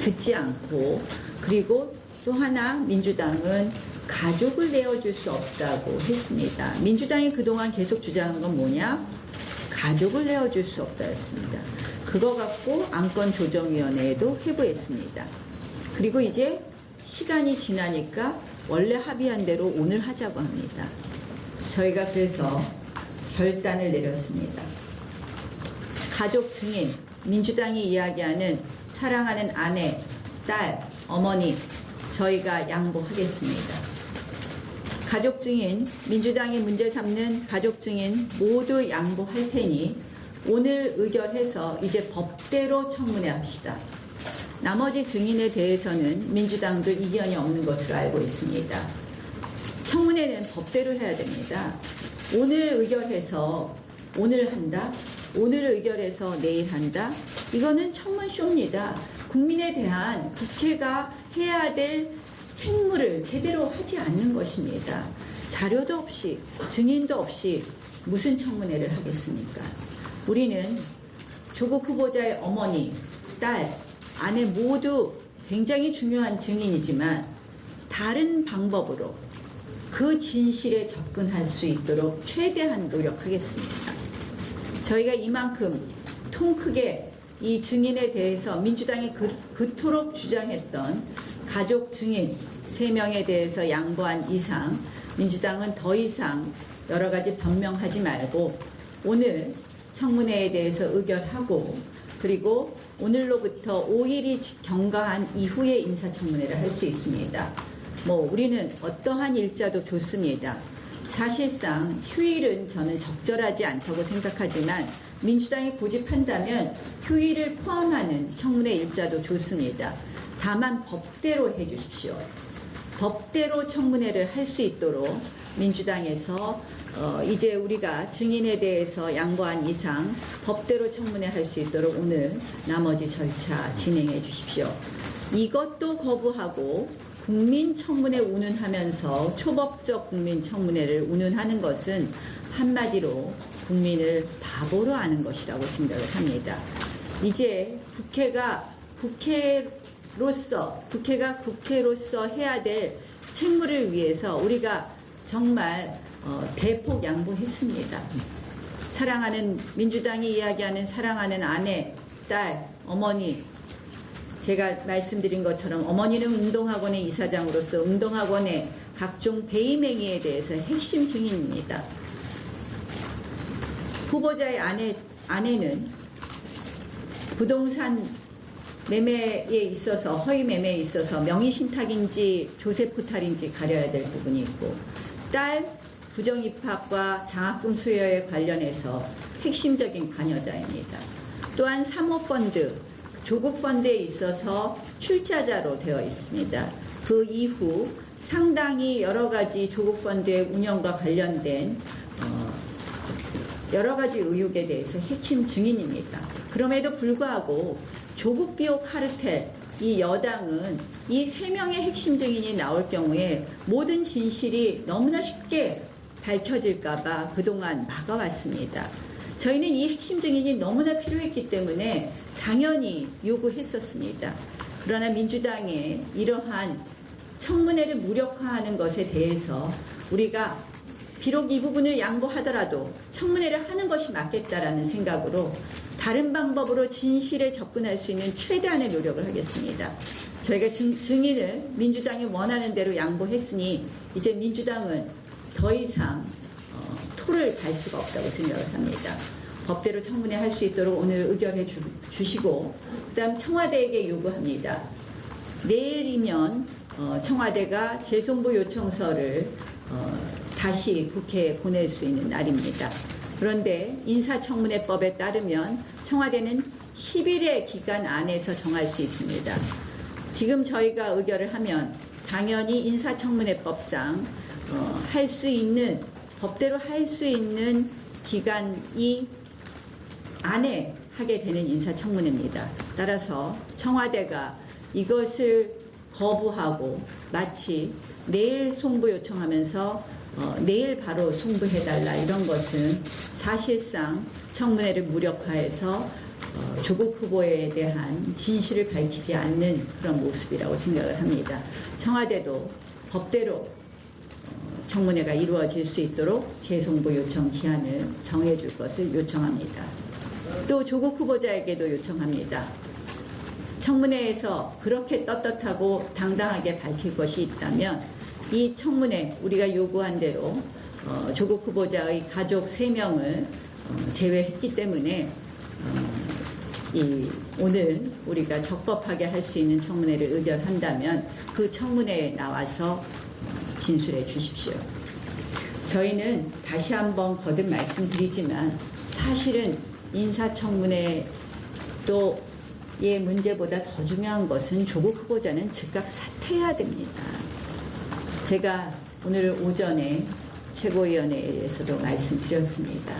듣지 않고, 그리고 또 하나 민주당은 가족을 내어줄 수 없다고 했습니다. 민주당이 그동안 계속 주장한 건 뭐냐? 가족을 내어줄 수 없다였습니다. 그거 갖고 안건조정위원회에도 회부했습니다. 그리고 이제 시간이 지나니까 원래 합의한 대로 오늘 하자고 합니다. 저희가 그래서 결단을 내렸습니다. 가족 증인, 민주당이 이야기하는 사랑하는 아내, 딸, 어머니, 저희가 양보하겠습니다. 가족 증인, 민주당이 문제 삼는 가족 증인 모두 양보할 테니 오늘 의결해서 이제 법대로 청문회 합시다. 나머지 증인에 대해서는 민주당도 이견이 없는 것으로 알고 있습니다. 청문회는 법대로 해야 됩니다. 오늘 의결해서 오늘 한다, 오늘 의결해서 내일 한다, 이거는 청문쇼입니다. 국민에 대한 국회가 해야 될 책무를 제대로 하지 않는 것입니다. 자료도 없이 증인도 없이 무슨 청문회를 하겠습니까? 우리는 조국 후보자의 어머니, 딸, 아내 모두 굉장히 중요한 증인이지만 다른 방법으로 그 진실에 접근할 수 있도록 최대한 노력하겠습니다. 저희가 이만큼 통 크게 이 증인에 대해서 민주당이 그토록 주장했던 가족 증인 3명에 대해서 양보한 이상 민주당은 더 이상 여러 가지 변명하지 말고 오늘 청문회에 대해서 의결하고, 그리고 오늘로부터 5일이 경과한 이후에 인사청문회를 할 수 있습니다. 우리는 어떠한 일자도 좋습니다. 사실상 휴일은 저는 적절하지 않다고 생각하지만 민주당이 고집한다면 휴일을 포함하는 청문회 일자도 좋습니다. 다만 법대로 해주십시오. 법대로 청문회를 할 수 있도록 민주당에서 이제 우리가 증인에 대해서 양보한 이상 법대로 청문회 할 수 있도록 오늘 나머지 절차 진행해 주십시오. 이것도 거부하고 국민청문회 운운하면서 초법적 국민청문회를 운운하는 것은 한마디로 국민을 바보로 하는 것이라고 생각을 합니다. 이제 국회가 국회로서 해야 될 책무를 위해서 우리가 정말 대폭 양보했습니다. 사랑하는 민주당이 이야기하는 사랑하는 아내, 딸, 어머니, 제가 말씀드린 것처럼 어머니는 운동학원의 이사장으로서 운동학원의 각종 배임행위에 대해서 핵심 증인입니다. 후보자의 아내는 부동산 매매에 있어서 허위 매매에 있어서 명의신탁인지 조세포탈인지 가려야 될 부분이 있고, 딸 부정입학과 장학금 수여에 관련해서 핵심적인 관여자입니다. 또한 사모펀드, 조국 펀드에 있어서 출자자로 되어 있습니다. 그 이후 상당히 여러 가지 조국 펀드의 운영과 관련된 여러 가지 의혹에 대해서 핵심 증인입니다. 그럼에도 불구하고 조국 비호 카르텔, 이 여당은 이 3명의 핵심 증인이 나올 경우에 모든 진실이 너무나 쉽게 밝혀질까봐 그동안 막아왔습니다. 저희는 이 핵심 증인이 너무나 필요했기 때문에 당연히 요구했었습니다. 그러나 민주당의 이러한 청문회를 무력화하는 것에 대해서 우리가 비록 이 부분을 양보하더라도 청문회를 하는 것이 맞겠다라는 생각으로 다른 방법으로 진실에 접근할 수 있는 최대한의 노력을 하겠습니다. 저희가 증인을 민주당이 원하는 대로 양보했으니 이제 민주당은 더 이상 토를 달 수가 없다고 생각을 합니다. 법대로 청문회 할 수 있도록 오늘 의결해 주시고, 그다음 청와대에게 요구합니다. 내일이면 청와대가 재송부 요청서를 다시 국회에 보낼 수 있는 날입니다. 그런데 인사청문회법에 따르면 청와대는 10일의 기간 안에서 정할 수 있습니다. 지금 저희가 의결을 하면 당연히 인사청문회법상 할 수 있는, 법대로 할 수 있는 기간이 안에 하게 되는 인사청문회입니다. 따라서 청와대가 이것을 거부하고 마치 내일 송부 요청하면서 내일 바로 송부해달라, 이런 것은 사실상 청문회를 무력화해서 조국 후보에 대한 진실을 밝히지 않는 그런 모습이라고 생각을 합니다. 청와대도 법대로 청문회가 이루어질 수 있도록 재송보 요청 기한을 정해줄 것을 요청합니다. 또 조국 후보자에게도 요청합니다. 청문회에서 그렇게 떳떳하고 당당하게 밝힐 것이 있다면 이 청문회 우리가 요구한 대로 조국 후보자의 가족 3명을 제외했기 때문에 오늘 우리가 적법하게 할 수 있는 청문회를 의결한다면 그 청문회에 나와서 진술해 주십시오. 저희는 다시 한번 거듭 말씀드리지만 사실은 인사청문회 또의 문제보다 더 중요한 것은 조국 후보자는 즉각 사퇴해야 됩니다. 제가 오늘 오전에 최고위원회에서도 말씀드렸습니다.